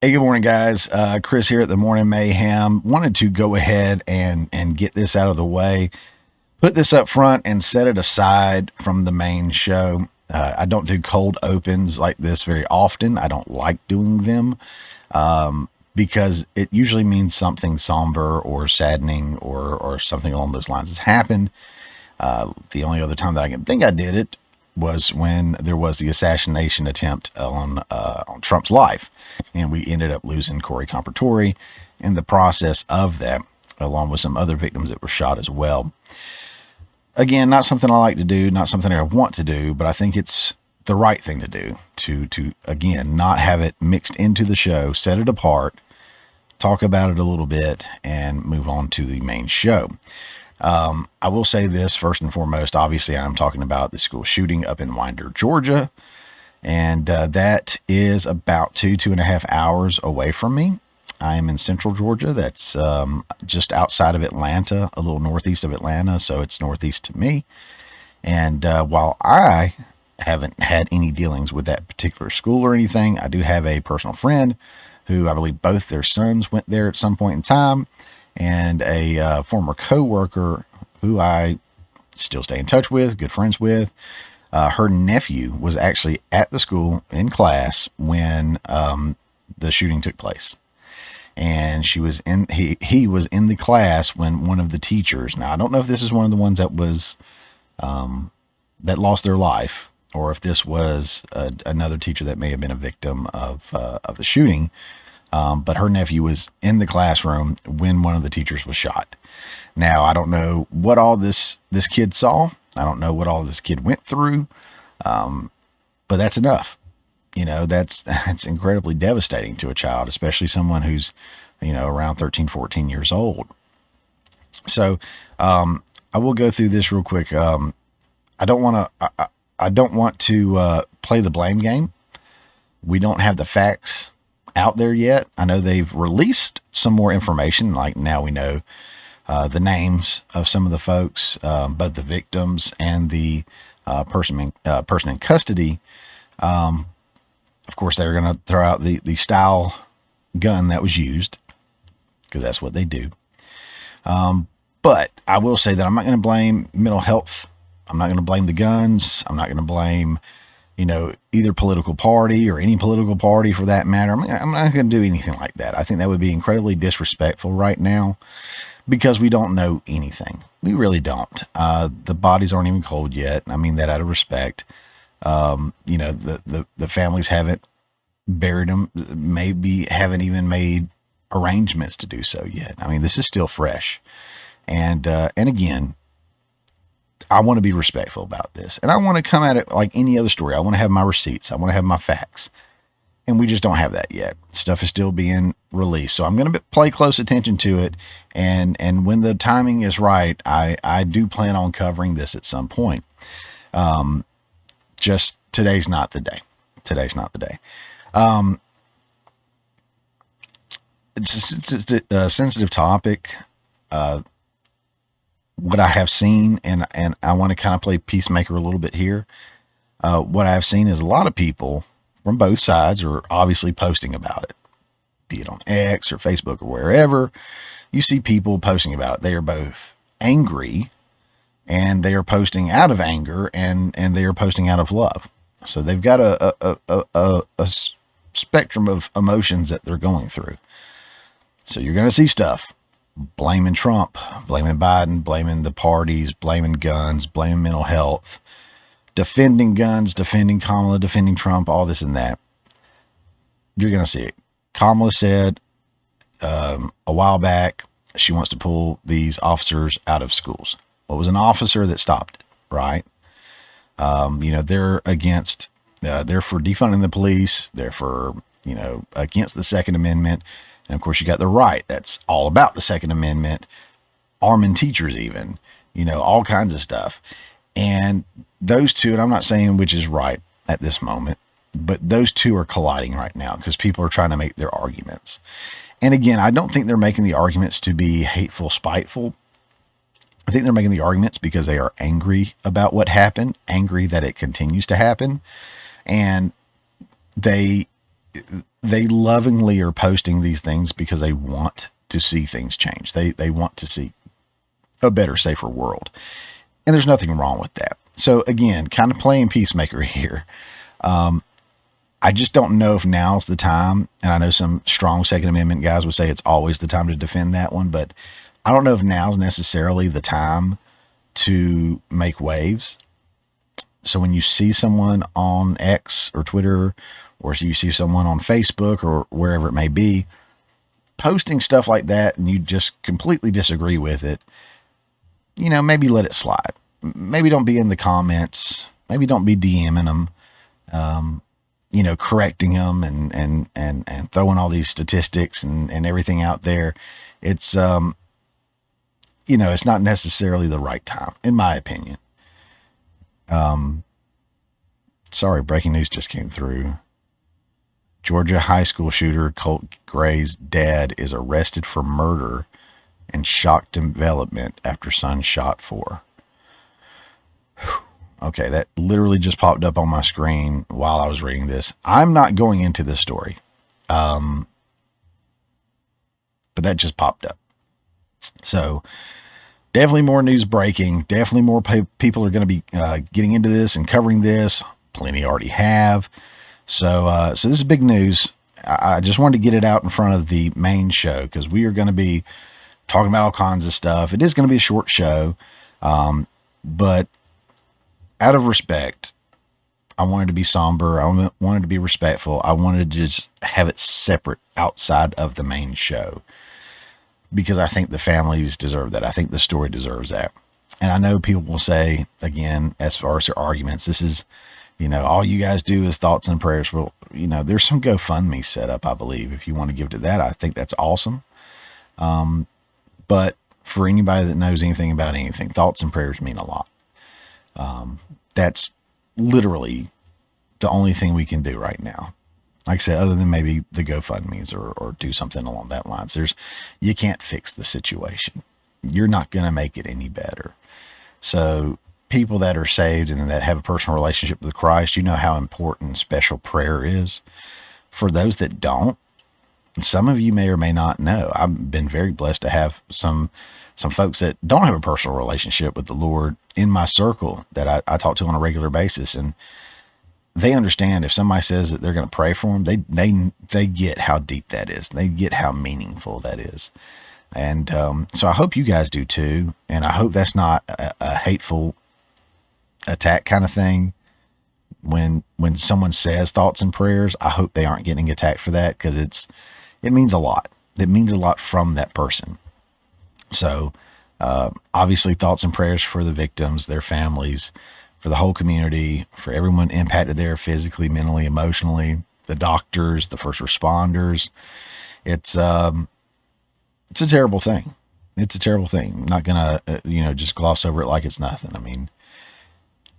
Hey, good morning, guys. Chris here at the Morning Mayhem. Wanted to go ahead and get this out of the way, put this up front, and set it aside from the main show. I don't do cold opens like this very often. I don't like doing them because it usually means something somber or saddening or something along those lines has happened. The only other time that I can think I did it was when there was the assassination attempt on Trump's life, and we ended up losing Corey Compertori in the process of that, along with some other victims that were shot as well. Again, not something I like to do, not something I want to do, but I think it's the right thing to do to again not have it mixed into the show, set it apart, talk about it a little bit, and move on to the main show. I will say this first and foremost. Obviously, I'm talking about the school shooting up in Winder, Georgia, and that is about 2.5 hours away from me. I am in central Georgia. That's just outside of Atlanta, a little northeast of Atlanta, so it's northeast to me. And while I haven't had any dealings with that particular school or anything, I do have a personal friend who I believe both their sons went there at some point in time, and a former co-worker who I still stay in touch with, good friends with. Her nephew was actually at the school in class when the shooting took place. And he was in the class when one of the teachers, now I don't know if this is one of the ones that was that lost their life, or if this was another teacher that may have been a victim of the shooting. But her nephew was in the classroom when one of the teachers was shot. Now, I don't know what all this kid saw. I don't know what all this kid went through. But that's enough. That's incredibly devastating to a child, especially someone who's, around 13, 14 years old. So, I will go through this real quick. I don't want to play the blame game. We don't have the facts out there yet. I know they've released some more information. Like now we know the names of some of the folks, both the victims and the person in custody. Of course, they're going to throw out the style gun that was used, because that's what they do. But I will say that I'm not going to blame mental health. I'm not going to blame the guns. I'm not going to blame either political party or any political party for that matter. I'm not going to do anything like that. I think that would be incredibly disrespectful right now, because we don't know anything. We really don't. The bodies aren't even cold yet. I mean that out of respect. The families haven't buried them, maybe haven't even made arrangements to do so yet. I mean, this is still fresh. And again, I want to be respectful about this, and I want to come at it like any other story. I want to have my receipts. I want to have my facts, and we just don't have that yet. Stuff is still being released. So I'm going to play close attention to it. And when the timing is right, I do plan on covering this at some point. Just today's not the day. Today's not the day. It's a sensitive topic. What I have seen, and I want to kind of play peacemaker a little bit here. What I have seen is a lot of people from both sides are obviously posting about it, be it on X or Facebook or wherever. You see people posting about it. They are both angry, and they are posting out of anger, and they are posting out of love. So they've got a spectrum of emotions that they're going through. So you're going to see stuff blaming Trump, blaming Biden, blaming the parties, blaming guns, blaming mental health, defending guns, defending Kamala, defending Trump, all this and that. You're going to see it. Kamala said a while back she wants to pull these officers out of schools. Well, it was an officer that stopped it, right? They're against, they're for defunding the police. They're for, against the Second Amendment. And of course, you got the right. That's all about the Second Amendment, arming teachers even, all kinds of stuff. And those two, and I'm not saying which is right at this moment, but those two are colliding right now because people are trying to make their arguments. And again, I don't think they're making the arguments to be hateful, spiteful. I think they're making the arguments because they are angry about what happened, angry that it continues to happen. And they they lovingly are posting these things because they want to see things change. They want to see a better, safer world. And there's nothing wrong with that. So again, kind of playing peacemaker here. I just don't know if now's the time. And I know some strong Second Amendment guys would say it's always the time to defend that one, but I don't know if now's necessarily the time to make waves. So when you see someone on X or Twitter, or you see someone on Facebook or wherever it may be, posting stuff like that, and you just completely disagree with it, maybe let it slide. Maybe don't be in the comments. Maybe don't be DMing them, correcting them and throwing all these statistics and everything out there. It's, it's not necessarily the right time, in my opinion. Sorry, breaking news just came through. Georgia high school shooter Colt Gray's dad is arrested for murder and shock development after son shot for. Okay, that literally just popped up on my screen while I was reading this. I'm not going into this story, but that just popped up. So definitely more news breaking. Definitely more people are going to be getting into this and covering this. Plenty already have. So this is big news. I just wanted to get it out in front of the main show because we are going to be talking about all kinds of stuff. It is going to be a short show, but out of respect, I wanted to be somber. I wanted to be respectful. I wanted to just have it separate outside of the main show because I think the families deserve that. I think the story deserves that. And I know people will say, again, as far as their arguments, this is, all you guys do is thoughts and prayers. Well, there's some GoFundMe set up, I believe. If you want to give to that, I think that's awesome. But for anybody that knows anything about anything, thoughts and prayers mean a lot. That's literally the only thing we can do right now. Like I said, other than maybe the GoFundMes or do something along that lines, you can't fix the situation. You're not going to make it any better. So people that are saved and that have a personal relationship with Christ, how important special prayer is. For those that don't, some of you may or may not know, I've been very blessed to have some folks that don't have a personal relationship with the Lord in my circle that I talk to on a regular basis. And they understand if somebody says that they're going to pray for them, they get how deep that is. They get how meaningful that is. And so I hope you guys do too. And I hope that's not a hateful attack kind of thing. When someone says thoughts and prayers, I hope they aren't getting attacked for that because it means a lot. It means a lot from that person. So obviously thoughts and prayers for the victims, their families, for the whole community, for everyone impacted there physically, mentally, emotionally, the doctors, the first responders. It's a terrible thing. It's a terrible thing. I'm not going to, just gloss over it like it's nothing. I mean,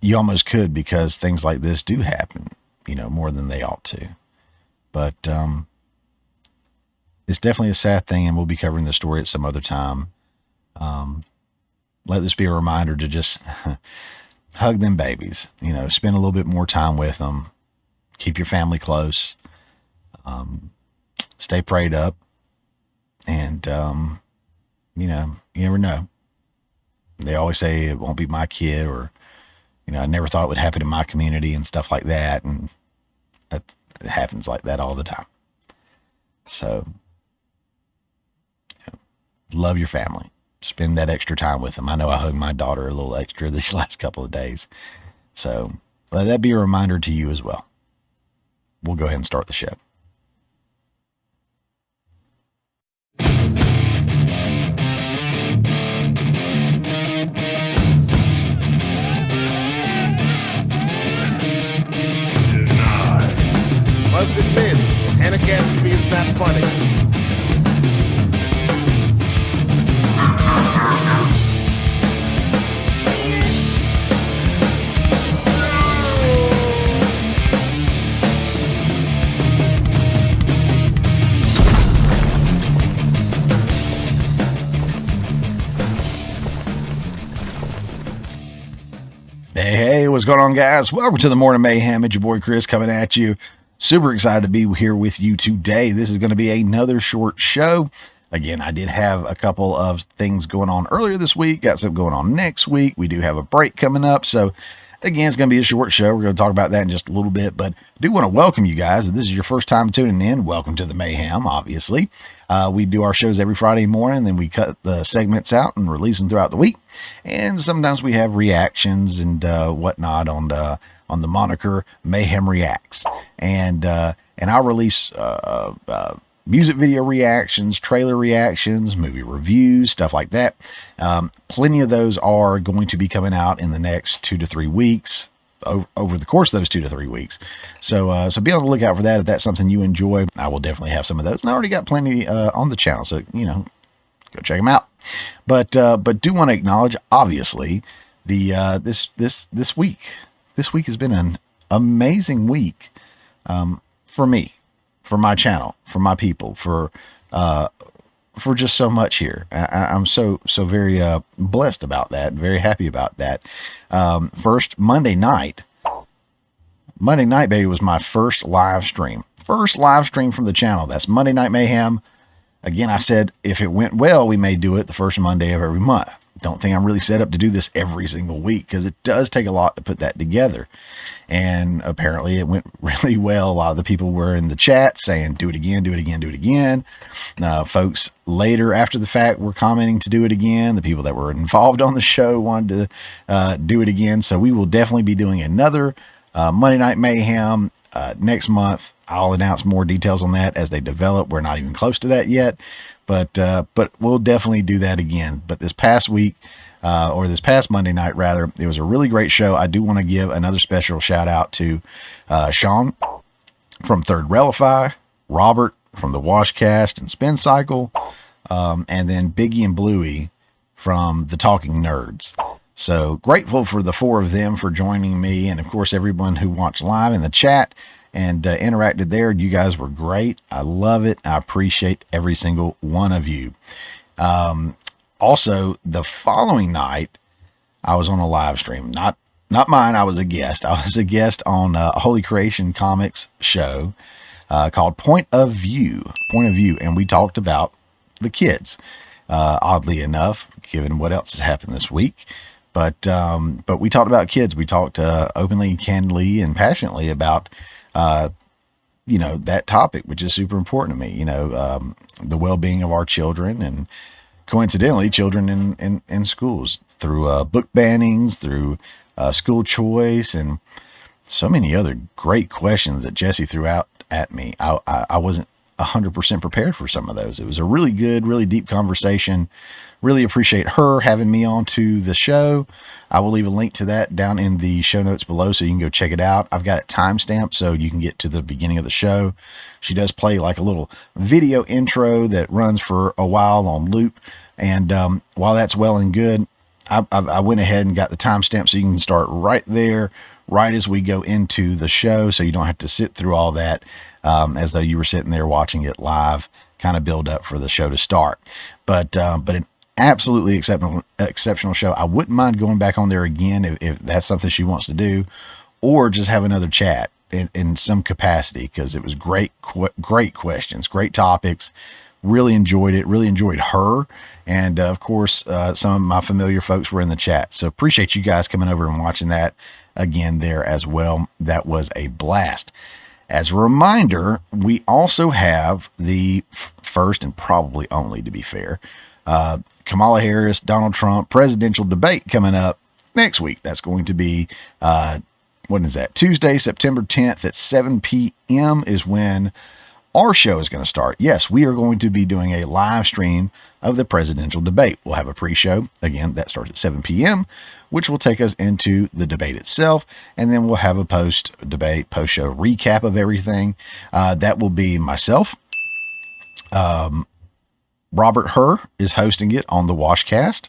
you almost could because things like this do happen, more than they ought to. But it's definitely a sad thing, and we'll be covering the story at some other time. Let this be a reminder to just hug them babies, spend a little bit more time with them, keep your family close, stay prayed up, and, you never know. They always say it won't be my kid, or, I never thought it would happen in my community and stuff like that. And it happens like that all the time. So love your family. Spend that extra time with them. I know I hugged my daughter a little extra these last couple of days. So let that be a reminder to you as well. We'll go ahead and start the show. Must admit, Hannah Gadsby is not funny. Hey, what's going on, guys? Welcome to the Morning Mayhem. It's your boy Chris coming at you. Super excited to be here with you today. This is going to be another short show. Again, I did have a couple of things going on earlier this week, got some going on next week. We do have a break coming up. So, again, it's going to be a short show. We're going to talk about that in just a little bit, but I do want to welcome you guys. If this is your first time tuning in, welcome to the Mayhem, obviously. We do our shows every Friday morning, then we cut the segments out and release them throughout the week. And sometimes we have reactions and whatnot on the moniker Mayhem Reacts. And I'll release music video reactions, trailer reactions, movie reviews, stuff like that. Plenty of those are going to be coming out in the next 2 to 3 weeks, over the course of those 2 to 3 weeks. So be on the lookout for that. If that's something you enjoy, I will definitely have some of those. And I already got plenty on the channel, so go check them out. But do want to acknowledge, obviously, the this week. This week has been an amazing week for me, for my channel, for my people, for just so much here. I'm so very blessed about that, very happy about that. First, Monday night, baby, was my first live stream. First live stream from the channel. That's Monday Night Mayhem. Again, I said if it went well, we may do it the first Monday of every month. Don't think I'm really set up to do this every single week because it does take a lot to put that together. And apparently it went really well. A lot of the people were in the chat saying, do it again, do it again, do it again. Folks later after the fact were commenting to do it again. The people that were involved on the show wanted to do it again. So we will definitely be doing another Monday Night Mayhem next month. I'll announce more details on that as they develop. We're not even close to that yet, but we'll definitely do that again. But this past week, or this past Monday night rather, it was a really great show. I do want to give another special shout out to Sean from Third Railify, Robert from the Washcast and Spin Cycle, and then Biggie and Bluey from the Talking Nerds. So grateful for the four of them for joining me, and of course everyone who watched live in the chat and interacted there. You guys were great. I love it. I appreciate every single one of you. Also, the following night, I was on a live stream. Not mine. I was a guest. I was a guest on a Holy Creation Comics show called Point of View. And we talked about the kids. Oddly enough, given what else has happened this week. But we talked about kids. We talked openly, candidly, and passionately about that topic, which is super important to me, the well-being of our children, and coincidentally children in schools through book bannings, through school choice, and so many other great questions that Jesse threw out at me. I wasn't 100% prepared for some of those. It was a really good, really deep conversation. Really appreciate her having me on to the show. I will leave a link to that down in the show notes below so you can go check it out. I've got it timestamped so you can get to the beginning of the show. She does play like a little video intro that runs for a while on loop. And while that's well and good, I went ahead and got the timestamp so you can start right there, right as we go into the show, so you don't have to sit through all that as though you were sitting there watching it live, kind of build up for the show to start. But an absolutely exceptional show. I wouldn't mind going back on there again if that's something she wants to do, or just have another chat in some capacity, because it was great questions, great topics. Really enjoyed it. Really enjoyed her. And of course, some of my familiar folks were in the chat. So appreciate you guys coming over and watching that again there as well. That was a blast. As a reminder, we also have the first and probably only, to be fair, Kamala Harris, Donald Trump presidential debate coming up next week. That's going to be, Tuesday, September 10th at 7 p.m. is when our show is going to start. Yes, we are going to be doing a live stream of the presidential debate. We'll have a pre-show. Again, that starts at 7 p.m., which will take us into the debate itself. And then we'll have a post-debate, post-show recap of everything. That will be myself. Robert Herr is hosting it on the Washcast.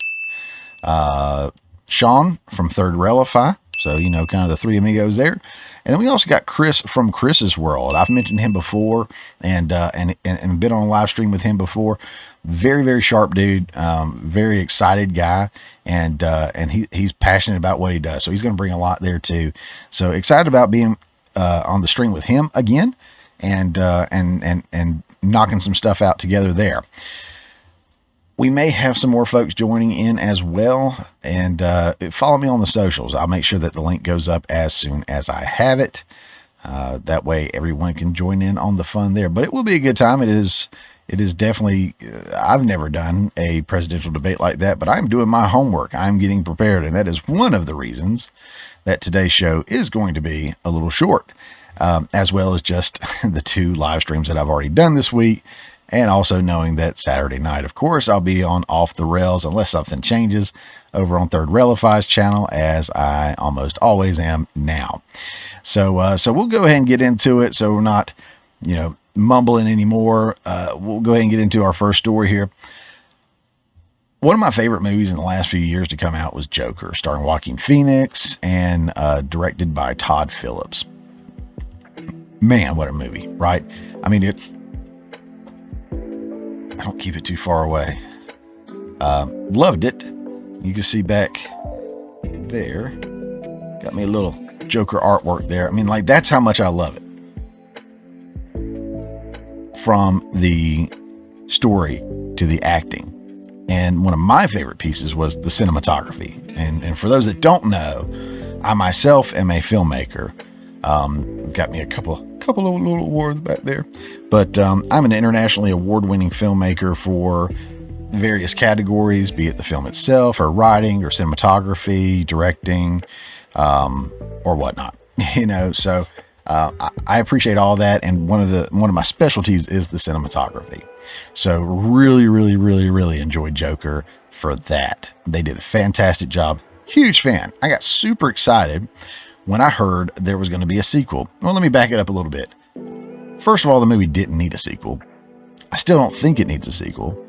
Sean from Third Railify. So, kind of the three amigos there. And then we also got Chris from Chris's World. I've mentioned him before and been on a live stream with him before. Very, very sharp dude. Very excited guy. And he's passionate about what he does. So he's going to bring a lot there too. So excited about being on the stream with him again, and knocking some stuff out together there. We may have some more folks joining in as well, and follow me on the socials. I'll make sure that the link goes up as soon as I have it. That way everyone can join in on the fun there. But it will be a good time. It is definitely, I've never done a presidential debate like that, but I'm doing my homework. I'm getting prepared, and that is one of the reasons that today's show is going to be a little short, as well as just the 2 live streams that I've already done this week. And also knowing that Saturday night, of course, I'll be on Off the Rails unless something changes over on Third Railify's channel, as I almost always am now. So we'll go ahead and get into it. So we're not, mumbling anymore. We'll go ahead and get into our first story here. One of my favorite movies in the last few years to come out was Joker, starring Joaquin Phoenix and directed by Todd Phillips. Man, what a movie, right? I mean, I don't keep it too far away. Loved it. You can see back there. Got me a little Joker artwork there. I mean, like, that's how much I love it. From the story to the acting. And one of my favorite pieces was the cinematography. And for those that don't know, I myself am a filmmaker. Got me a couple of little awards back there. But I'm an internationally award-winning filmmaker for various categories, be it the film itself or writing or cinematography, directing, or whatnot. So I appreciate all that, and one of my specialties is the cinematography. So really enjoyed Joker for that. They did a fantastic job. Huge fan. I got super excited when I heard there was going to be a sequel. Well, let me back it up a little bit. First of all, the movie didn't need a sequel. I still don't think it needs a sequel.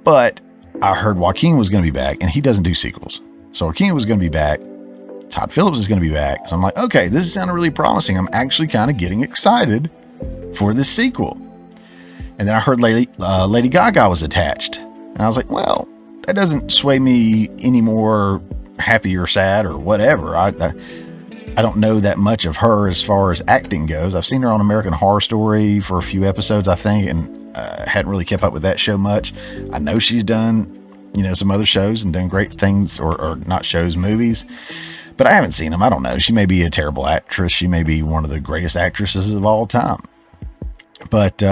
But I heard Joaquin was going to be back, and he doesn't do sequels. So Joaquin was going to be back. Todd Phillips is going to be back. So I'm like, okay, this is sounding really promising. I'm actually kind of getting excited for this sequel. And then I heard Lady Gaga was attached. And I was like, well, that doesn't sway me any more happy or sad or whatever. I don't know that much of her as far as acting goes. I've seen her on American Horror Story for a few episodes, I think, and hadn't really kept up with that show much. I know she's done, some other shows and done great things, or not shows, movies, but I haven't seen them. I don't know. She may be a terrible actress. She may be one of the greatest actresses of all time. But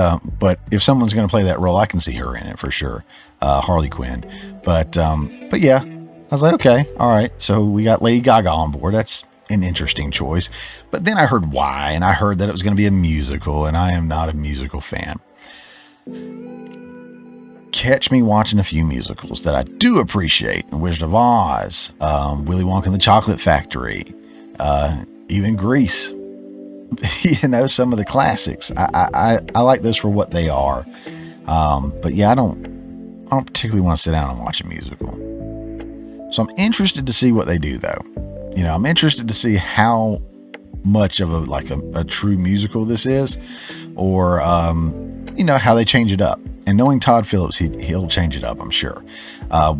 if someone's going to play that role, I can see her in it for sure. Harley Quinn. But yeah, I was like, okay, all right. So we got Lady Gaga on board. That's an interesting choice. But then I heard why, and I heard that it was going to be a musical, and I am not a musical fan. Catch me watching a few musicals that I do appreciate: Wizard of Oz, Willy Wonka and the Chocolate Factory, even Grease. Some of the classics. I like those for what they are. But yeah, I don't particularly want to sit down and watch a musical. So I'm interested to see what they do, though. I'm interested to see how much of a true musical this is, or how they change it up. And knowing Todd Phillips, he'll change it up, I'm sure.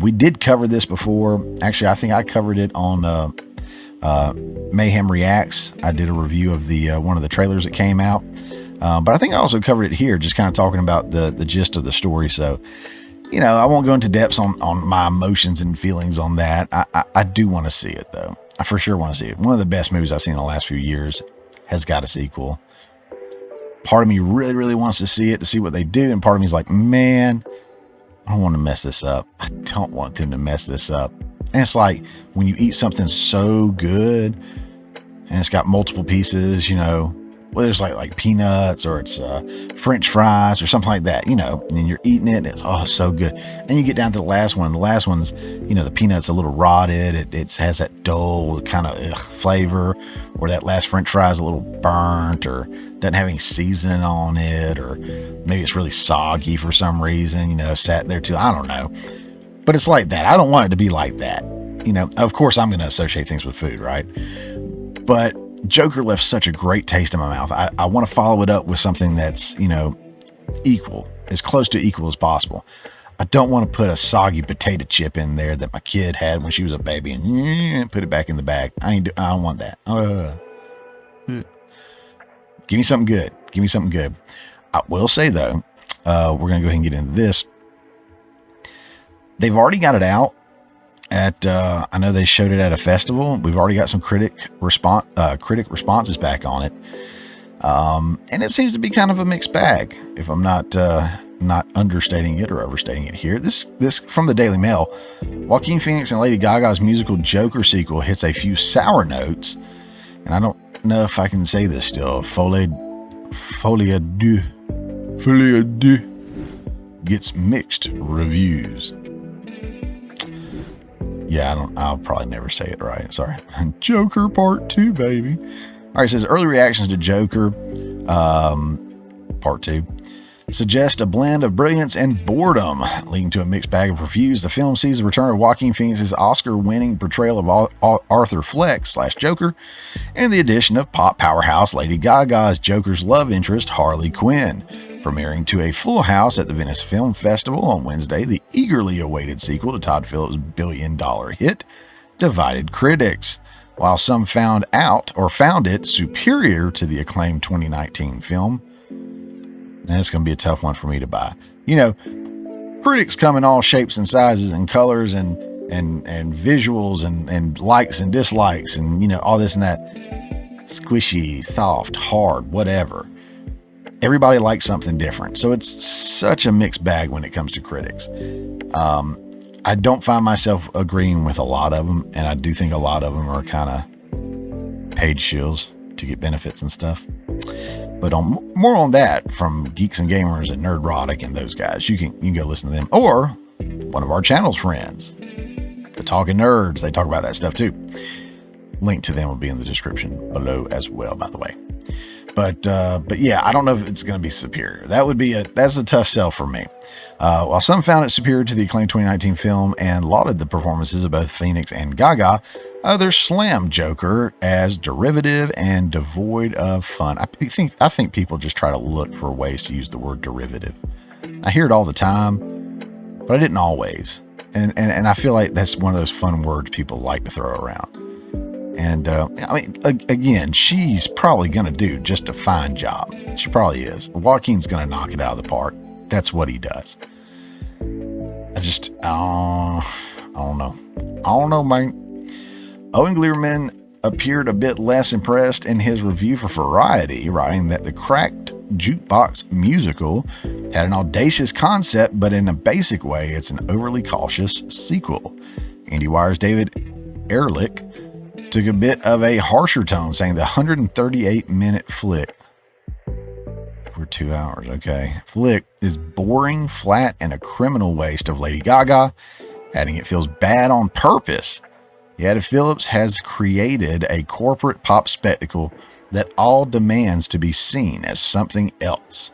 We did cover this before. Actually, I think I covered it on Mayhem Reacts. I did a review of the one of the trailers that came out. But I think I also covered it here, just kind of talking about the gist of the story. So, I won't go into depths on my emotions and feelings on that. I do want to see it, though. I for sure want to see it. One of the best movies I've seen in the last few years has got a sequel. Part of me really wants to see it, to see what they do. And part of me is like, man, I don't want to mess this up. I don't want them to mess this up. And it's like when you eat something so good and it's got multiple pieces, whether it's like peanuts or it's French fries or something like that, and you're eating it, and it's so good. And you get down to the last one. The last one's, the peanut's a little rotted. It has that dull kind of flavor, or that last French fry's a little burnt, or doesn't have any seasoning on it, or maybe it's really soggy for some reason, sat there too. I don't know. But it's like that. I don't want it to be like that. Of course I'm going to associate things with food, right? But Joker left such a great taste in my mouth. I want to follow it up with something that's, equal, as close to equal as possible. I don't want to put a soggy potato chip in there that my kid had when she was a baby and put it back in the bag. I don't want that. Give me something good. Give me something good. I will say, though, we're going to go ahead and get into this. They've already got it out at, I know they showed it at a festival. We've already got some critic responses back on it. And it seems to be kind of a mixed bag, if I'm not understating it or overstating it here. This from the Daily Mail. Joaquin Phoenix and Lady Gaga's musical Joker sequel hits a few sour notes, and I don't know if I can say this still. Folie à deux gets mixed reviews. Yeah, I'll probably never say it right. Sorry. Joker Part 2, baby. All right, it says early reactions to Joker Part 2 suggest a blend of brilliance and boredom, leading to a mixed bag of reviews. The film sees the return of Joaquin Phoenix's Oscar-winning portrayal of Arthur Fleck / Joker, and the addition of pop powerhouse Lady Gaga as Joker's love interest Harley Quinn. Premiering to a full house at the Venice Film Festival on Wednesday, the eagerly awaited sequel to Todd Phillips' billion-dollar hit divided critics. While some found it superior to the acclaimed 2019 film, that's going to be a tough one for me to buy. You know, critics come in all shapes and sizes and colors and visuals and likes and dislikes and, you know, all this and that. Squishy, soft, hard, whatever. Everybody likes something different. So it's such a mixed bag when it comes to critics. I don't find myself agreeing with a lot of them, and I do think a lot of them are kind of paid shills to get benefits and stuff. But more on that from Geeks and Gamers and Nerdrotic and those guys. You can go listen to them, or one of our channel's friends, the Talking Nerds. They talk about that stuff too. Link to them will be in the description below as well, by the way. But yeah, I don't know if it's going to be superior. That's a tough sell for me. While some found it superior to the acclaimed 2019 film and lauded the performances of both Phoenix and Gaga, others slammed Joker as derivative and devoid of fun. I think people just try to look for ways to use the word derivative. I hear it all the time, but I didn't always. And I feel like that's one of those fun words people like to throw around. And I mean, again, she's probably going to do just a fine job. She probably is. Joaquin's going to knock it out of the park. That's what he does. I don't know, man. Owen Gleerman appeared a bit less impressed in his review for Variety, writing that the cracked jukebox musical had an audacious concept, but in a basic way, it's an overly cautious sequel. IndieWire's David Ehrlich took a bit of a harsher tone, saying the 138-minute flick, for 2 hours, okay, flick is boring, flat, and a criminal waste of Lady Gaga, adding it feels bad on purpose. Yet Phillips has created a corporate pop spectacle that all demands to be seen as something else.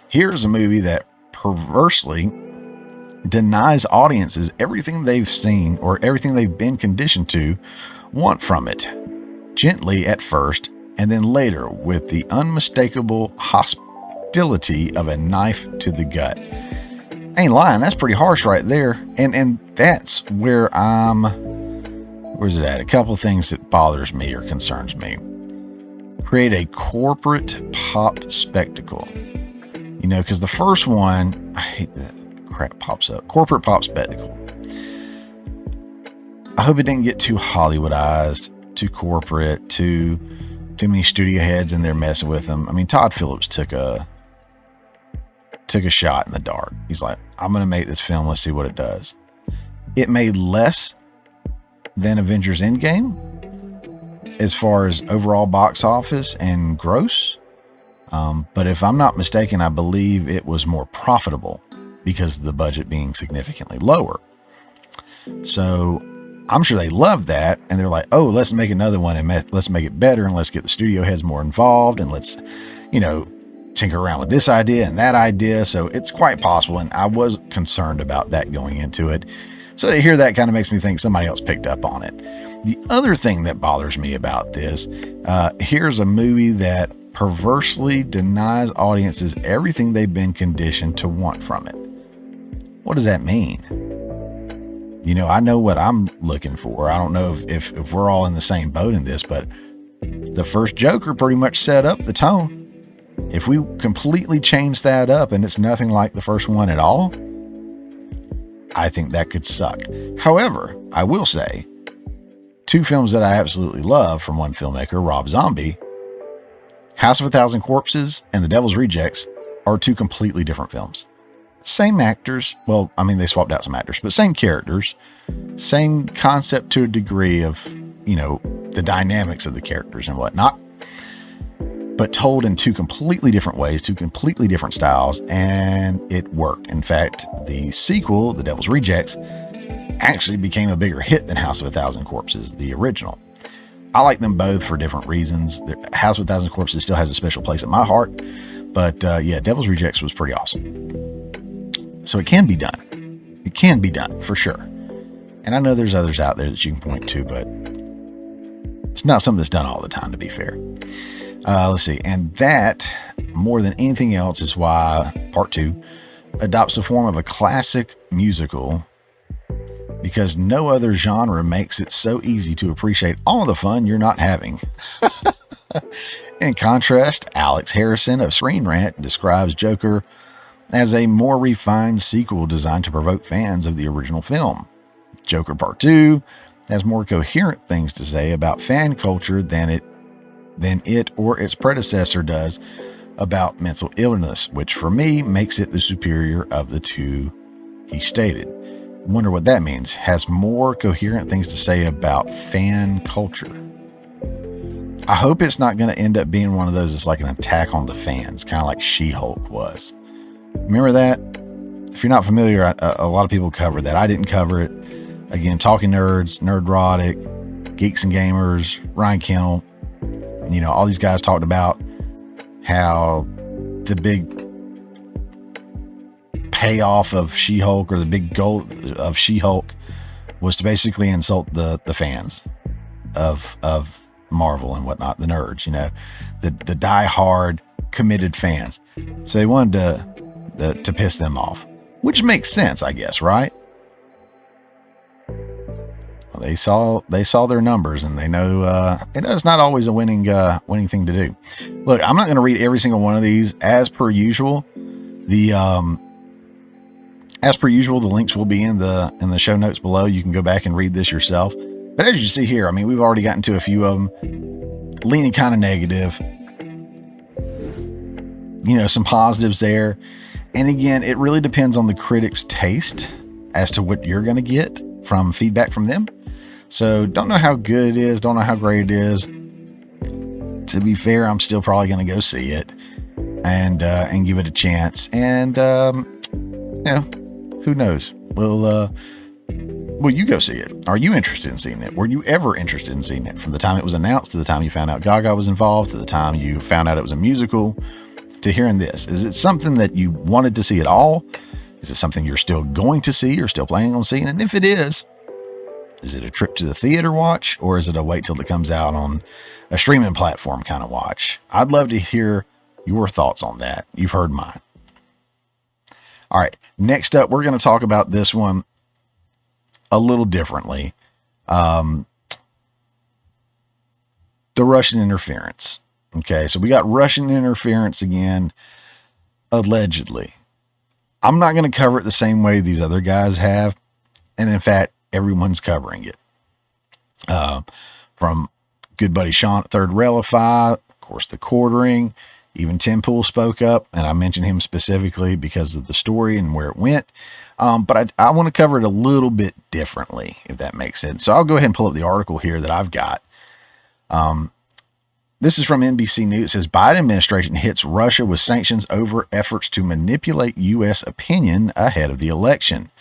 Here's a movie that perversely denies audiences everything they've seen or everything they've been conditioned to want from it, gently at first, and then later with the unmistakable hostility of a knife to the gut. Ain't lying, that's pretty harsh right there. And that's where's it at? A couple things that bothers me or concerns me. Create a corporate pop spectacle. You know, because the first one, I hate that crap pops up. Corporate pop spectacle. I hope it didn't get too Hollywoodized, too corporate, too many studio heads in there messing with them. I mean, Todd Phillips took a shot in the dark. He's like, I'm going to make this film. Let's see what it does. It made less than Avengers Endgame as far as overall box office and gross. But if I'm not mistaken, I believe it was more profitable because of the budget being significantly lower. So I'm sure they love that. And they're like, oh, let's make another one and let's make it better. And let's get the studio heads more involved. And let's, tinker around with this idea and that idea. So it's quite possible. And I was concerned about that going into it. So to hear that kind of makes me think somebody else picked up on it. The other thing that bothers me about this, here's a movie that perversely denies audiences everything they've been conditioned to want from it. What does that mean? I know what I'm looking for. I don't know if we're all in the same boat in this, but the first Joker pretty much set up the tone. If we completely change that up and it's nothing like the first one at all, I think that could suck. However, I will say, two films that I absolutely love from one filmmaker, Rob Zombie, House of a Thousand Corpses and The Devil's Rejects, are two completely different films. Same actors. Well, I mean, they swapped out some actors, but same characters, same concept to a degree of, the dynamics of the characters and whatnot, but told in two completely different ways, two completely different styles, and it worked. In fact, the sequel, The Devil's Rejects, actually became a bigger hit than House of a Thousand Corpses, the original. I like them both for different reasons. House of a Thousand Corpses still has a special place in my heart, but Devil's Rejects was pretty awesome. So it can be done. It can be done for sure. And I know there's others out there that you can point to, but it's not something that's done all the time, to be fair. Let's see. And that, more than anything else, is why Part 2 adopts the form of a classic musical, because no other genre makes it so easy to appreciate all the fun you're not having. In contrast, Alex Harrison of Screen Rant describes Joker as a more refined sequel designed to provoke fans of the original film. Joker Part 2 has more coherent things to say about fan culture than it or its predecessor does about mental illness, which for me makes it the superior of the two, he stated. Wonder what that means. Has more coherent things to say about fan culture. I hope it's not going to end up being one of those that's like an attack on the fans, kind of like She-Hulk was. Remember that? If you're not familiar, a lot of people covered that. I didn't cover it. Again, Talking Nerds, Nerdrotic, Geeks and Gamers, Ryan Kennel, all these guys talked about how the big payoff of She-Hulk, or the big goal of She-Hulk, was to basically insult the fans of Marvel and whatnot, the nerds, the die-hard committed fans. So they wanted to piss them off, which makes sense, I guess, right? Well, they saw their numbers, and they know it's not always a winning thing to do. Look, I'm not going to read every single one of these. As per usual, the links will be in the show notes below. You can go back and read this yourself. But as you see here, I mean, we've already gotten to a few of them, leaning kind of negative. Some positives there. And again, it really depends on the critic's taste as to what you're going to get from feedback from them. So don't know how good it is, don't know how great it is. To be fair, I'm still probably going to go see it and give it a chance. And who knows? Will you go see it? Are you interested in seeing it? Were you ever interested in seeing it? From the time it was announced to the time you found out Gaga was involved, to the time you found out it was a musical, to hearing this. Is it something that you wanted to see at all? Is it something you're still going to see or still planning on seeing? And if it is it a trip to the theater watch, or is it a wait till it comes out on a streaming platform kind of watch? I'd love to hear your thoughts on that. You've heard mine. All right. Next up, we're going to talk about this one a little differently. The Russian interference. Okay. So we got Russian interference again, allegedly. I'm not going to cover it the same way these other guys have. And in fact, everyone's covering it. From good buddy Sean at Third Railify, of course, the Quartering, even Tim Pool spoke up, and I mentioned him specifically because of the story and where it went. But I want to cover it a little bit differently, if that makes sense. So I'll go ahead and pull up the article here that I've got. This is from NBC News. It says, Biden administration hits Russia with sanctions over efforts to manipulate U.S. opinion ahead of the election.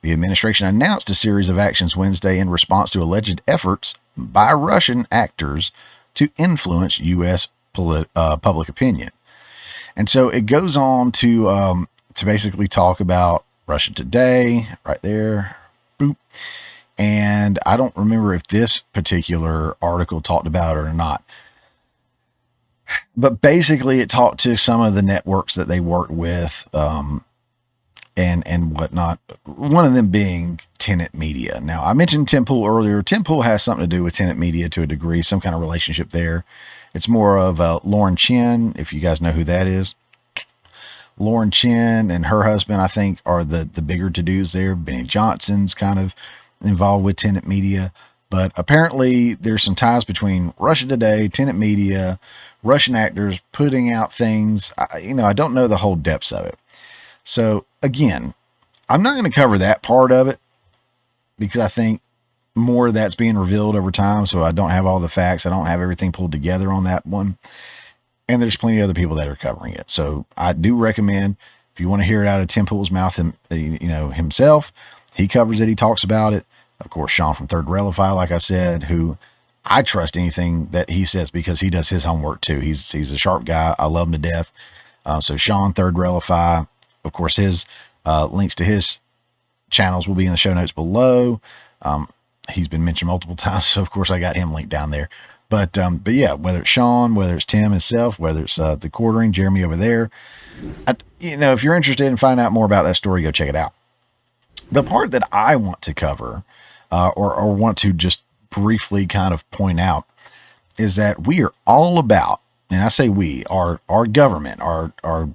The administration announced a series of actions Wednesday in response to alleged efforts by Russian actors to influence U.S. public opinion. And so it goes on to basically talk about Russia Today, right there. Boop. And I don't remember if this particular article talked about it or not. But basically it talked to some of the networks that they worked with, and whatnot. One of them being Tenet Media. Now, I mentioned Tim Pool earlier. Tim Pool has something to do with Tenet Media to a degree, some kind of relationship there. It's more of Lauren Chin, if you guys know who that is. Lauren Chin and her husband, I think, are the bigger to-dos there. Benny Johnson's kind of involved with Tenet Media. But apparently there's some ties between Russia Today, Tenet Media, Russian actors putting out things. I don't know the whole depths of it. So again, I'm not going to cover that part of it because I think more of that's being revealed over time. So I don't have all the facts. I don't have everything pulled together on that one. And there's plenty of other people that are covering it. So I do recommend, if you want to hear it out of Tim Pool's mouth, himself, he covers it. He talks about it. Of course, Sean from Third Railify, like I said, who I trust anything that he says because he does his homework too. He's a sharp guy. I love him to death. So Sean, Third Railify, of course, his links to his channels will be in the show notes below. He's been mentioned multiple times, so of course I got him linked down there. But yeah, whether it's Sean, whether it's Tim himself, whether it's the quartering, Jeremy over there, if you're interested in finding out more about that story, go check it out. The part that I want to cover, or want to just briefly kind of point out, is that we are all about, and I say we, our government, our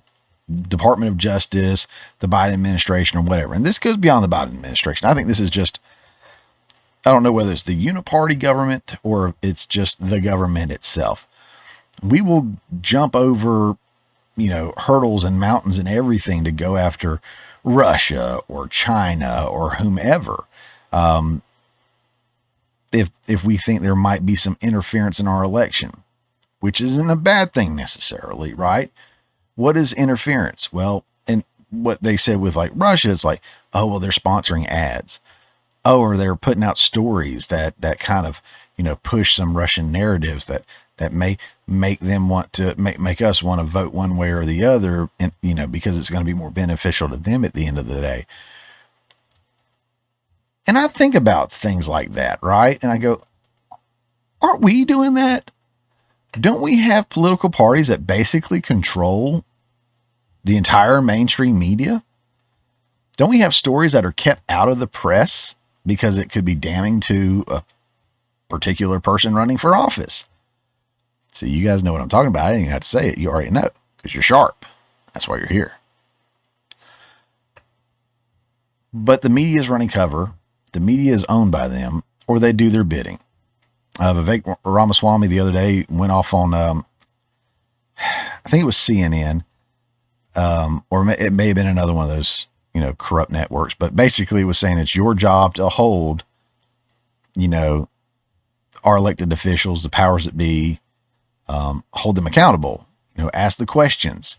Department of Justice, the Biden administration, or whatever. And this goes beyond the Biden administration. I think this is just, I don't know whether it's the uniparty government or it's just the government itself. We will jump over, hurdles and mountains and everything to go after Russia or China or whomever. If we think there might be some interference in our election, which isn't a bad thing necessarily, right? What is interference? Well, and what they said with like Russia, it's like, oh, well, they're sponsoring ads. Oh, or they're putting out stories that kind of, push some Russian narratives that may make them want to make us want to vote one way or the other, and, because it's going to be more beneficial to them at the end of the day. And I think about things like that, right? And I go, aren't we doing that? Don't we have political parties that basically control the entire mainstream media? Don't we have stories that are kept out of the press because it could be damning to a particular person running for office? So you guys know what I'm talking about. I didn't even have to say it. You already know because you're sharp. That's why you're here. But the media is running cover. The media is owned by them, or they do their bidding. Vivek Ramaswamy the other day went off on, I think it was CNN, or it may have been another one of those, corrupt networks, but basically it was saying it's your job to hold, our elected officials, the powers that be, hold them accountable, ask the questions,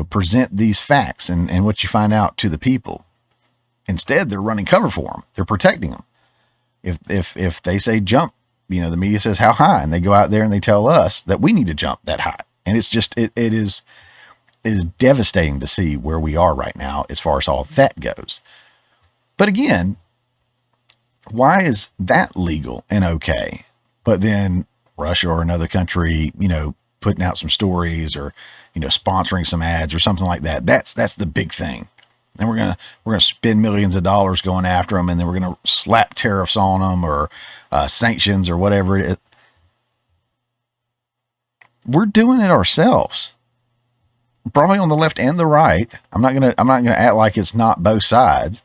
present these facts and what you find out to the people. Instead, they're running cover for them. They're protecting them. If they say jump, the media says how high, and they go out there and they tell us that we need to jump that high. And it's just, it is devastating to see where we are right now as far as all that goes. But again, why is that legal and okay? But then Russia or another country, putting out some stories or, sponsoring some ads or something like that. That's the big thing. And we're gonna spend millions of dollars going after them, and then we're gonna slap tariffs on them or sanctions or whatever it is. We're doing it ourselves, probably on the left and the right. I'm not gonna act like it's not both sides,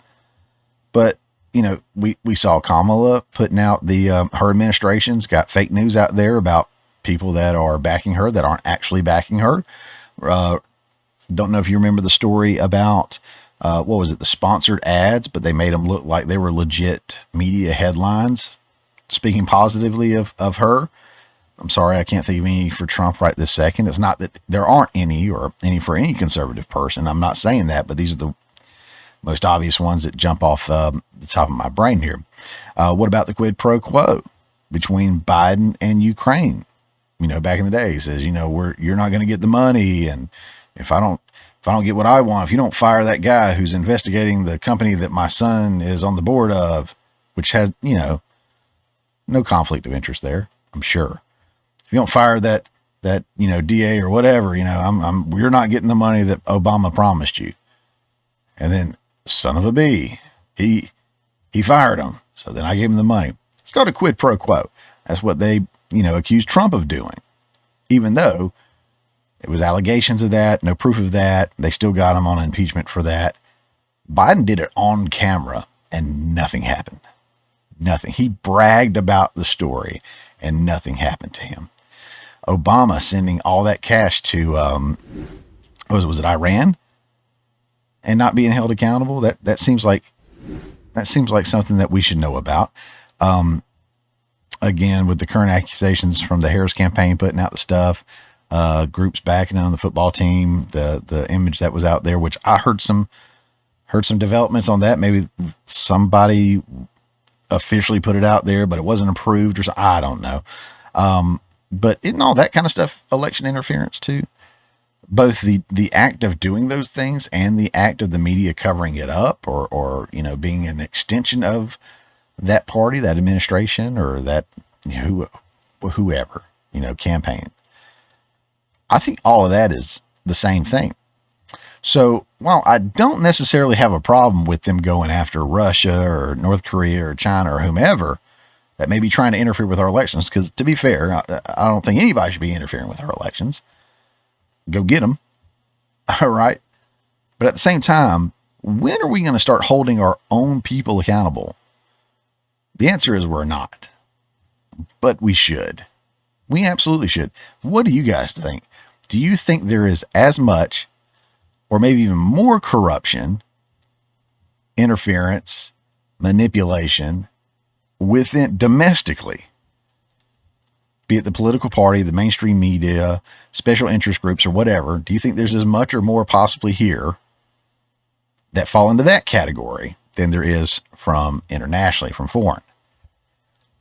but we saw Kamala putting out the her administration's got fake news out there about people that are backing her that aren't actually backing her. Don't know if you remember the story about. What was it? The sponsored ads, but they made them look like they were legit media headlines speaking positively of her. I'm sorry, I can't think of any for Trump right this second. It's not that there aren't any or any for any conservative person. I'm not saying that, but these are the most obvious ones that jump off the top of my brain here. What about the quid pro quo between Biden and Ukraine? Back in the day, he says, you're not going to get the money. And if I don't get what I want, if you don't fire that guy who's investigating the company that my son is on the board of, which has, no conflict of interest there, I'm sure. If you don't fire that DA or whatever, you're not getting the money that Obama promised you. And then, son of a bee, he fired him. So then I gave him the money. It's called a quid pro quo. That's what they, accused Trump of doing. Even though it was allegations of that, no proof of that, they still got him on impeachment for that. Biden did it on camera and nothing happened. Nothing. He bragged about the story and nothing happened to him. Obama sending all that cash to, was it Iran? And not being held accountable. That seems like something that we should know about. Again, with the current accusations from the Harris campaign putting out the stuff, groups backing on the football team, the image that was out there, which I heard some developments on that. Maybe somebody officially put it out there, but it wasn't approved or something. I don't know. But isn't all that kind of stuff election interference too? Both the act of doing those things and the act of the media covering it up or being an extension of that party, that administration, or that whoever, campaign. I think all of that is the same thing. So while I don't necessarily have a problem with them going after Russia or North Korea or China or whomever that may be trying to interfere with our elections, because to be fair, I don't think anybody should be interfering with our elections. Go get them. All right. But at the same time, when are we going to start holding our own people accountable? The answer is we're not. But we should. We absolutely should. What do you guys think? Do you think there is as much or maybe even more corruption, interference, manipulation within domestically, be it the political party, the mainstream media, special interest groups, or whatever? Do you think there's as much or more possibly here that fall into that category than there is from internationally, from foreign?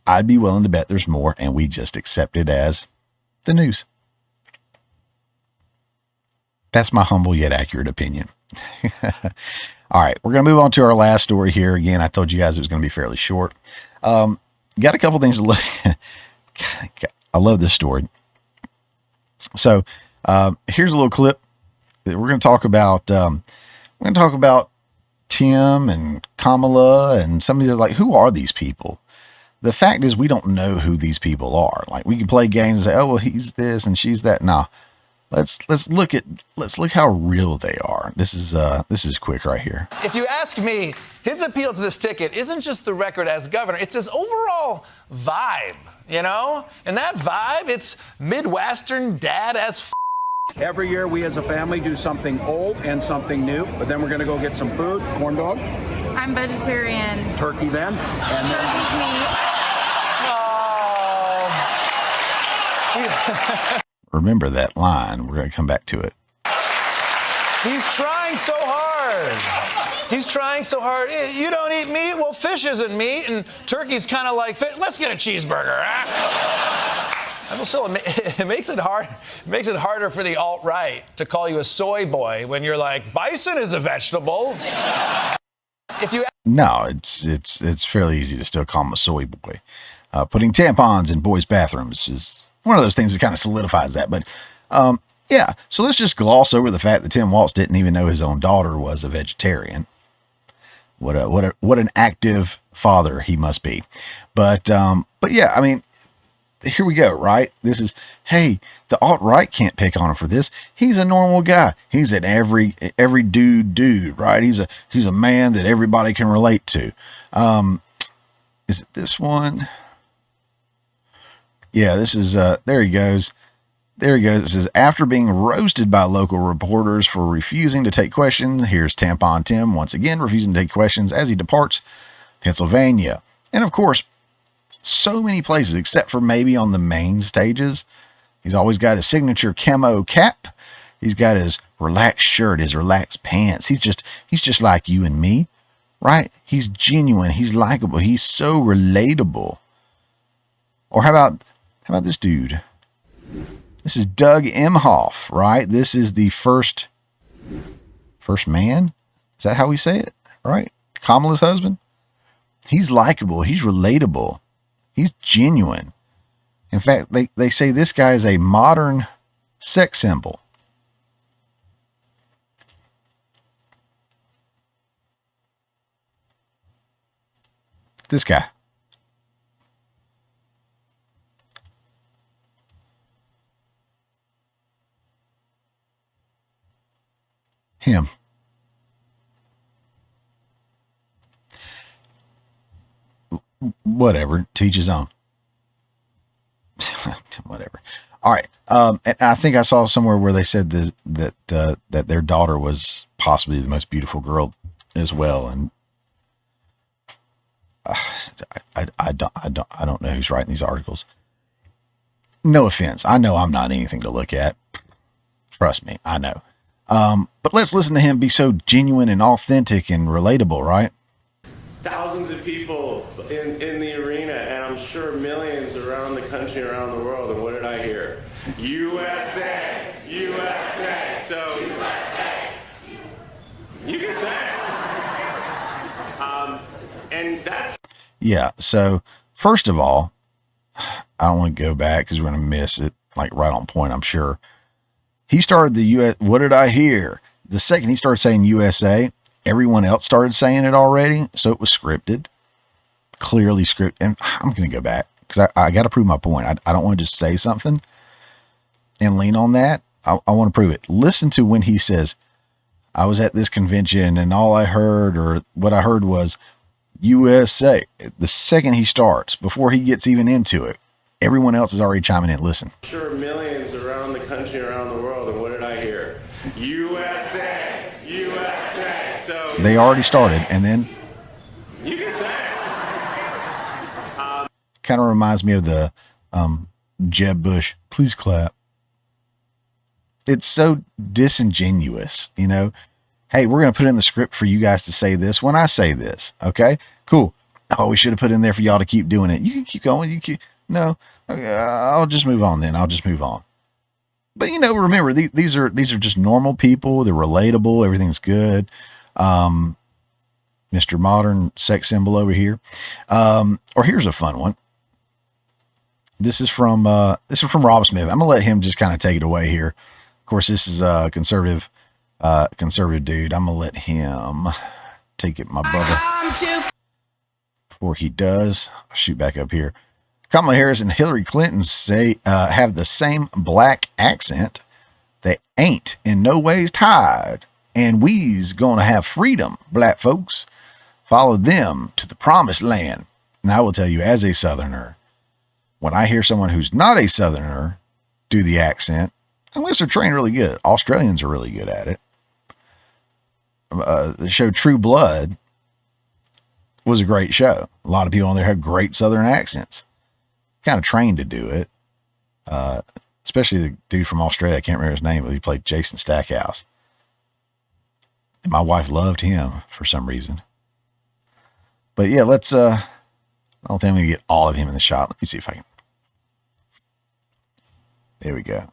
I'd be willing to bet there's more, and we just accept it as the news. That's my humble yet accurate opinion. All right, we're going to move on to our last story here. Again, I told you guys it was going to be fairly short. Got a couple things to look at. I love this story. So here's a little clip that we're going to talk about. We're going to talk about Tim and Kamala and somebody that's like, who are these people? The fact is, we don't know who these people are. Like, we can play games and say, oh, well, he's this and she's that. Nah, let's look how real they are. This is quick right here. If you ask me, his appeal to this ticket isn't just the record as governor, it's his overall vibe, And that vibe, it's Midwestern dad as f. Every year we as a family do something old and something new, but then we're going to go get some food. Corn dog? I'm vegetarian. Turkey then? And then Turkey's meat. Remember that line. We're going to come back to it. He's trying so hard. He's trying so hard. You don't eat meat? Well, fish isn't meat, and turkey's kind of like fish. Let's get a cheeseburger. And so it makes it hard. It makes it harder for the alt-right to call you a soy boy when you're like, bison is a vegetable. No, it's fairly easy to still call him a soy boy. Putting tampons in boys' bathrooms is one of those things that kind of solidifies that. But yeah, so let's just gloss over the fact that Tim Walz didn't even know his own daughter was a vegetarian. What an active father he must be. But yeah, I mean, here we go, right? This is, hey, the alt-right can't pick on him for this. He's a normal guy. He's an every dude, right? He's a man that everybody can relate to. Is it this one? Yeah, this is, there he goes. It says, after being roasted by local reporters for refusing to take questions, here's Tampon Tim once again refusing to take questions as he departs Pennsylvania. And of course, so many places, except for maybe on the main stages, he's always got his signature camo cap. He's got his relaxed shirt, his relaxed pants. He's just like you and me, right? He's genuine. He's likable. He's so relatable. Or how about this dude? This is Doug Emhoff, right? This is the first man. Is that how we say it? Right? Kamala's husband. He's likable. He's relatable. He's genuine. In fact, they say this guy is a modern sex symbol. This guy. Him. Whatever. Teach his own. Whatever. All right. And I think I saw somewhere where they said that their daughter was possibly the most beautiful girl as well. And I don't know who's writing these articles. No offense. I know I'm not anything to look at. Trust me. I know. But let's listen to him be so genuine and authentic and relatable, right? Thousands of people in the arena, and I'm sure millions around the country, around the world. And what did I hear? USA, USA. So USA. You can say it. And that's So first of all, I don't want to go back because we're going to miss it. Like right on point, I'm sure. He started the US. What did I hear? The second he started saying USA, everyone else started saying it already. So it was scripted, clearly scripted. And I'm going to go back because I got to prove my point. I don't want to just say something and lean on that. I want to prove it. Listen to when he says, I was at this convention and all I heard, or what I heard was USA. The second he starts, before he gets even into it, everyone else is already chiming in. Listen. Sure, millions around the country, around the world. And what did I hear? USA, USA. So they already started, and then you can say it. Kind of reminds me of the Jeb Bush, please clap. It's so disingenuous, you know. Hey, we're going to put in the script for you guys to say this when I say this. Okay, cool. Oh, we should have put in there for y'all to keep doing it. You can keep going. No, I'll just move on then. I'll just move on. But, you know, remember, these are just normal people. They're relatable. Everything's good. Mr. Modern sex symbol over here. Or here's a fun one. This is from Rob Smith. I'm going to let him just kind of take it away here. Of course, this is a conservative dude. I'm going to let him take it, my brother. Before he does, I'll shoot back up here. Kamala Harris and Hillary Clinton say have the same black accent. They ain't in no ways tied. And we's gonna have freedom, black folks. Follow them to the promised land. And I will tell you, as a Southerner, when I hear someone who's not a Southerner do the accent, unless they're trained really good, Australians are really good at it. The show True Blood was a great show. A lot of people on there have great Southern accents. Kind of trained to do it, especially the dude from Australia. I can't remember his name, but he played Jason Stackhouse. And my wife loved him for some reason. But yeah, let's, I don't think I'm going to get all of him in the shot. Let me see if I can. There we go.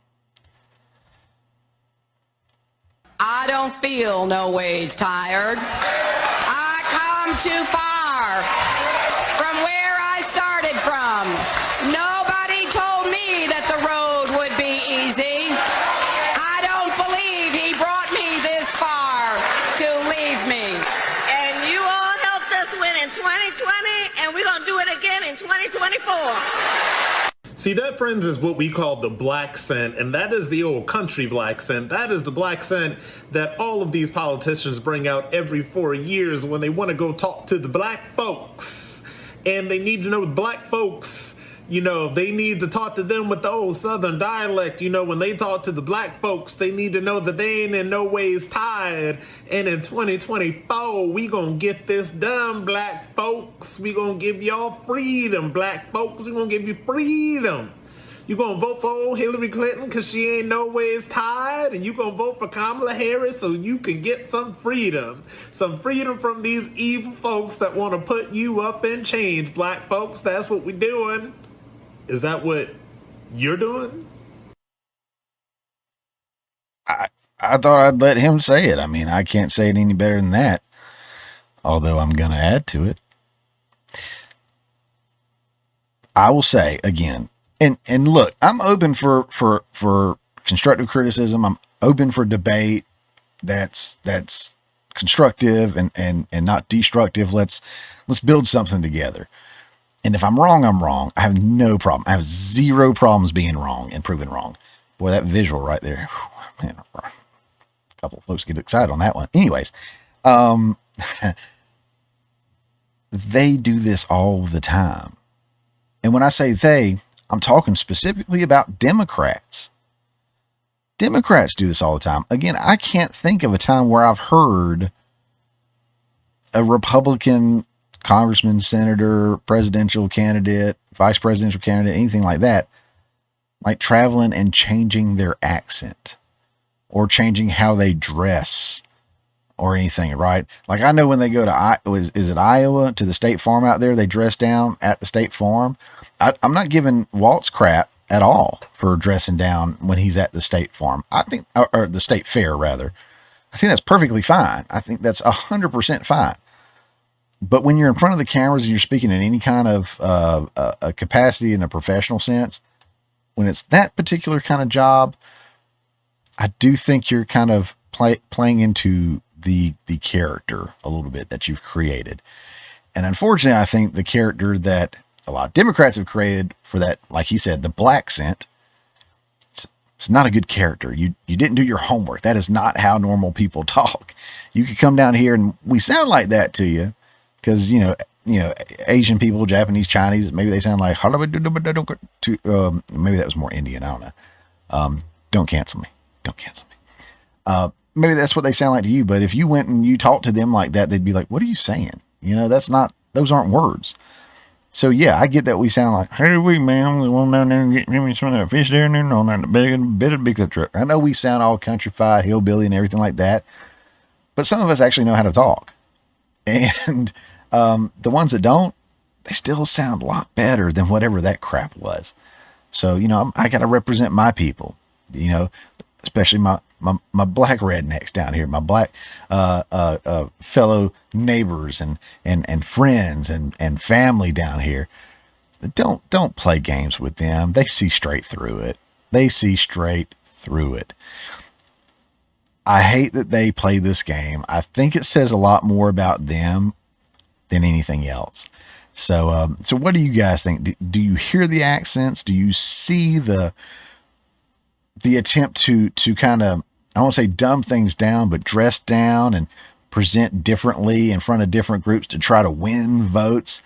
I don't feel no ways tired. I come too far from where I started from. Nobody told me that the road would be easy. I don't believe he brought me this far to leave me. And you all helped us win in 2020, and we're going to do it again in 2024. See, that, friends, is what we call the black scent, and that is the old country black scent. That is the black scent that all of these politicians bring out every 4 years when they want to go talk to the black folks. And they need to know the black folks, you know, they need to talk to them with the old Southern dialect. You know, when they talk to the black folks, they need to know that they ain't in no ways tired. And in 2024, we gonna get this done, black folks. We gonna give y'all freedom, black folks. We gonna give you freedom. You gonna vote for old Hillary Clinton because she ain't no ways tired, and you gonna vote for Kamala Harris so you can get some freedom from these evil folks that want to put you up in chains, black folks. That's what we doing. Is that what you're doing? I thought I'd let him say it. I mean, I can't say it any better than that. Although I'm going to add to it. I will say again, and look, I'm open for constructive criticism. I'm open for debate. That's constructive and not destructive. Let's build something together. And if I'm wrong, I'm wrong. I have no problem. I have zero problems being wrong and proven wrong. Boy, that visual right there, man, a couple of folks get excited on that one. Anyways, they do this all the time. And when I say they, I'm talking specifically about Democrats. Democrats do this all the time. Again, I can't think of a time where I've heard a Republican congressman, senator, presidential candidate, vice presidential candidate, anything like that, like traveling and changing their accent or changing how they dress or anything, right? Like I know when they go to, is it Iowa, to the State Farm out there, they dress down at the State Farm. I'm not giving Walt's crap at all for dressing down when he's at the State Farm. I think, or the State Fair rather. I think that's perfectly fine. I think that's 100% fine. But when you're in front of the cameras and you're speaking in any kind of a capacity in a professional sense, when it's that particular kind of job, I do think you're kind of playing into the character a little bit that you've created. And unfortunately, I think the character that a lot of Democrats have created for that, like he said, the black scent, it's not a good character. You didn't do your homework. That is not how normal people talk. You could come down here and we sound like that to you because, you know, Asian people, Japanese, Chinese, maybe they sound like, maybe that was more Indian. I don't know. Don't cancel me. Don't cancel me. Maybe that's what they sound like to you. But if you went and you talked to them like that, they'd be like, what are you saying? You know, those aren't words. So yeah, I get that we sound like, hey, man, we want down there and get me some of that fish there and there on that bit of pickup truck. I know we sound all countrified, hillbilly and everything like that, but some of us actually know how to talk. And the ones that don't, they still sound a lot better than whatever that crap was. So, you know, I got to represent my people, you know, especially my black rednecks down here, my black fellow neighbors and friends and family down here. Don't play games with them. They see straight through it. They see straight through it. I hate that they play this game. I think it says a lot more about them than anything else. So what do you guys think? Do you hear the accents? Do you see the attempt to kind of, I won't say dumb things down, but dress down and present differently in front of different groups to try to win votes?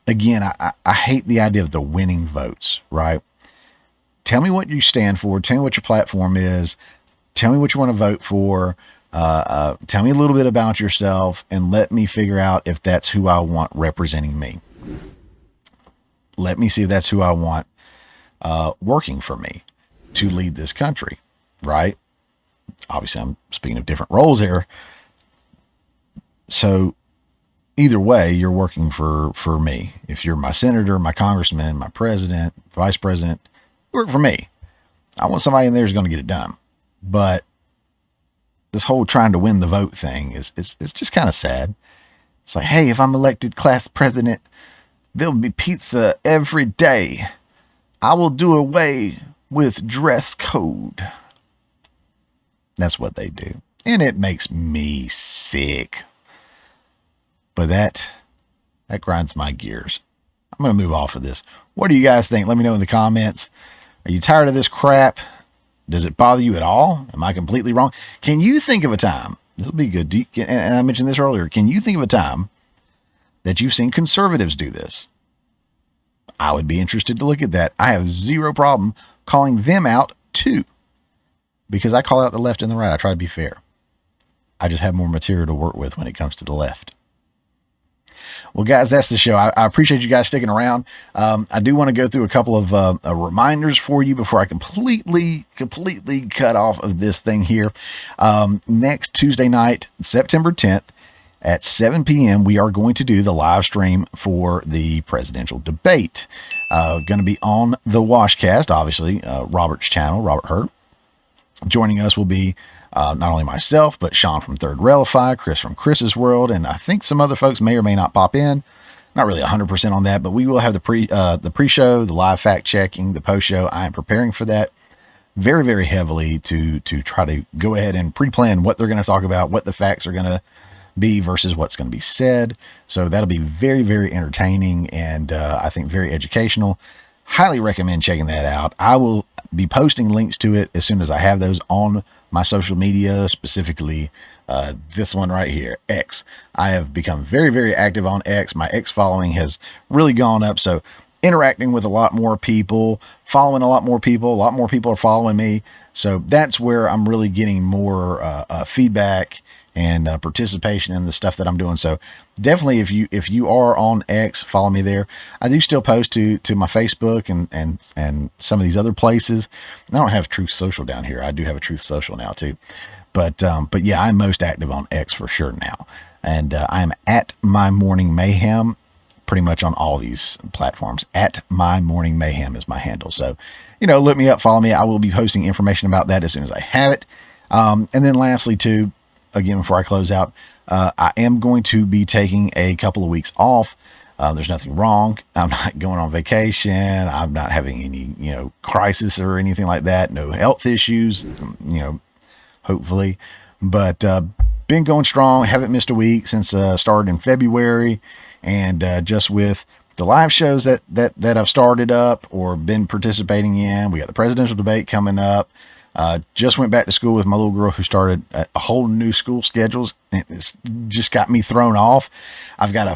Again, I hate the idea of the winning votes, right? Tell me what you stand for. Tell me what your platform is. Tell me what you want to vote for. Tell me a little bit about yourself and let me figure out if that's who I want representing me. Let me see if that's who I want working for me to lead this country, right? Obviously, I'm speaking of different roles here. So either way, you're working for me. If you're my senator, my congressman, my president, vice president, you work for me. I want somebody in there who's going to get it done. But this whole trying to win the vote thing it's just kind of sad. It's like, hey, if I'm elected class president, there'll be pizza every day. I will do away with dress code. That's what they do. And it makes me sick. But that grinds my gears. I'm going to move off of this. What do you guys think? Let me know in the comments. Are you tired of this crap? Does it bother you at all? Am I completely wrong? Can you think of a time? This will be good. And I mentioned this earlier. Can you think of a time that you've seen conservatives do this? I would be interested to look at that. I have zero problem calling them out too, because I call out the left and the right. I try to be fair. I just have more material to work with when it comes to the left. Well, guys, that's the show. I appreciate you guys sticking around. I do want to go through a couple of reminders for you before I completely cut off of this thing here. Next Tuesday night, September 10th at 7 p.m., we are going to do the live stream for the presidential debate. Going to be on the Washcast, obviously, Robert's channel, Robert Hurt. Joining us will be not only myself, but Sean from Third Railify, Chris from Chris's World, and I think some other folks may or may not pop in. Not really 100% on that, but we will have the pre-show, the live fact checking, the post-show. I am preparing for that very, very heavily to try to go ahead and pre-plan what they're going to talk about, what the facts are going to be versus what's going to be said. So that'll be very, very entertaining and I think very educational. Highly recommend checking that out. I will be posting links to it as soon as I have those on my social media, specifically this one right here, X. I have become very, very active on X. My X following has really gone up. So interacting with a lot more people, following a lot more people are following me. So that's where I'm really getting more feedback and participation in the stuff that I'm doing. So definitely, if you are on X, follow me there. I do still post to my Facebook and some of these other places. I don't have Truth Social down here. I do have a Truth Social now too. But yeah, I'm most active on X for sure now. And I'm at My Morning Mayhem pretty much on all these platforms. At My Morning Mayhem is my handle. So, look me up, follow me. I will be posting information about that as soon as I have it. And then lastly too, again, before I close out, I am going to be taking a couple of weeks off. There's nothing wrong. I'm not going on vacation. I'm not having any, crisis or anything like that. No health issues, hopefully, but, been going strong. Haven't missed a week since, started in February, and, just with the live shows that I've started up or been participating in. We got the presidential debate coming up. Just went back to school with my little girl who started a whole new school schedules, and it's just got me thrown off. I've got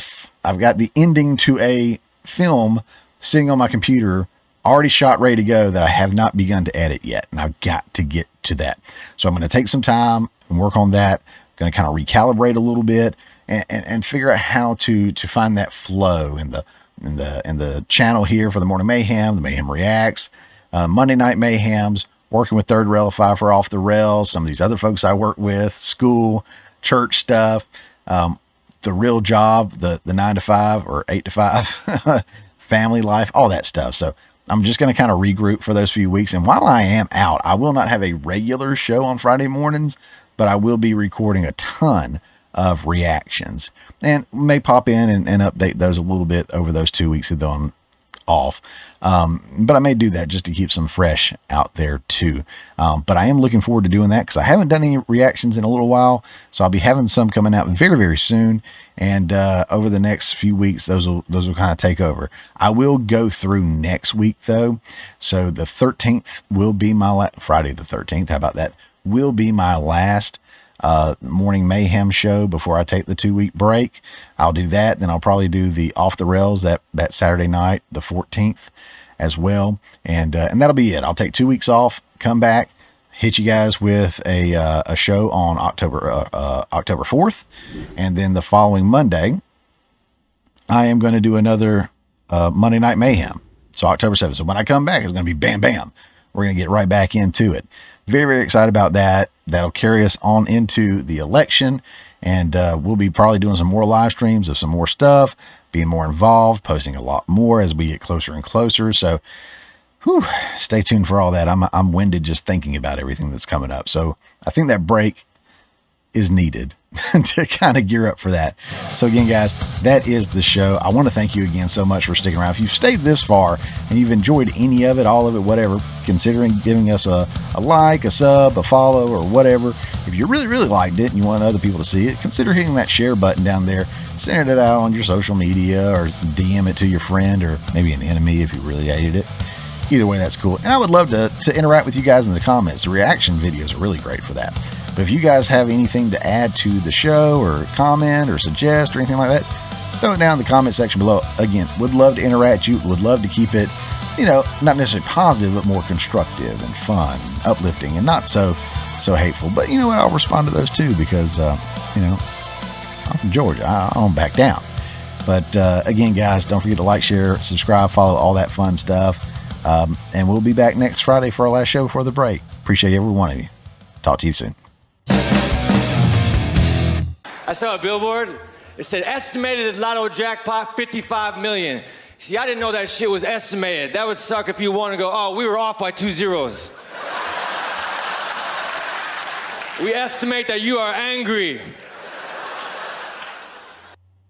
the ending to a film sitting on my computer, already shot, ready to go, that I have not begun to edit yet. And I've got to get to that. So I'm going to take some time and work on that. I'm going to kind of recalibrate a little bit and figure out how to find that flow in the channel here for the Morning Mayhem, the Mayhem Reacts, Monday Night Mayhems, working with Third Railify for Off the Rails, some of these other folks I work with, school, church stuff, the real job, the 9 to 5 or 8 to 5, family life, all that stuff. So I'm just going to kind of regroup for those few weeks. And while I am out, I will not have a regular show on Friday mornings, but I will be recording a ton of reactions and may pop in and update those a little bit over those 2 weeks that I'm off. But I may do that just to keep some fresh out there too. But I am looking forward to doing that because I haven't done any reactions in a little while. So I'll be having some coming out very, very soon. And, over the next few weeks, those will kind of take over. I will go through next week though. So the 13th will be my Friday, the 13th. How about that? Will be my last Morning Mayhem show before I take the 2-week break. I'll do that. Then I'll probably do the Off the Rails that Saturday night, the 14th as well. And that'll be it. I'll take 2 weeks off, come back, hit you guys with a show on October 4th. And then the following Monday, I am going to do another Monday Night Mayhem. So October 7th. So when I come back, it's going to be bam, bam. We're going to get right back into it. Very, very excited about that. That'll carry us on into the election. And we'll be probably doing some more live streams of some more stuff, being more involved, posting a lot more as we get closer and closer. So stay tuned for all that. I'm winded just thinking about everything that's coming up. So I think that break is needed to kind of gear up for that. So again, guys, that is the show. I want to thank you again so much for sticking around. If you've stayed this far and you've enjoyed any of it, all of it, whatever, considering giving us a like, a sub, a follow, or whatever. If you really, really liked it and you want other people to see it, consider hitting that share button down there, send it out on your social media, or DM it to your friend or maybe an enemy if you really hated it. Either way, that's cool. And I would love to interact with you guys in the comments. The reaction videos are really great for that. But if you guys have anything to add to the show or comment or suggest or anything like that, throw it down in the comment section below. Again, would love to interact you, would love to keep it, not necessarily positive, but more constructive and fun, uplifting, and not so hateful. But you know what? I'll respond to those too because, I'm from Georgia. I don't back down. But again, guys, don't forget to like, share, subscribe, follow, all that fun stuff. And we'll be back next Friday for our last show before the break. Appreciate every one of you. Talk to you soon. I saw a billboard. It said estimated lotto jackpot 55 million. See, I didn't know that shit was estimated. That would suck if you want to go, oh, we were off by 2 zeros. We estimate that you are angry.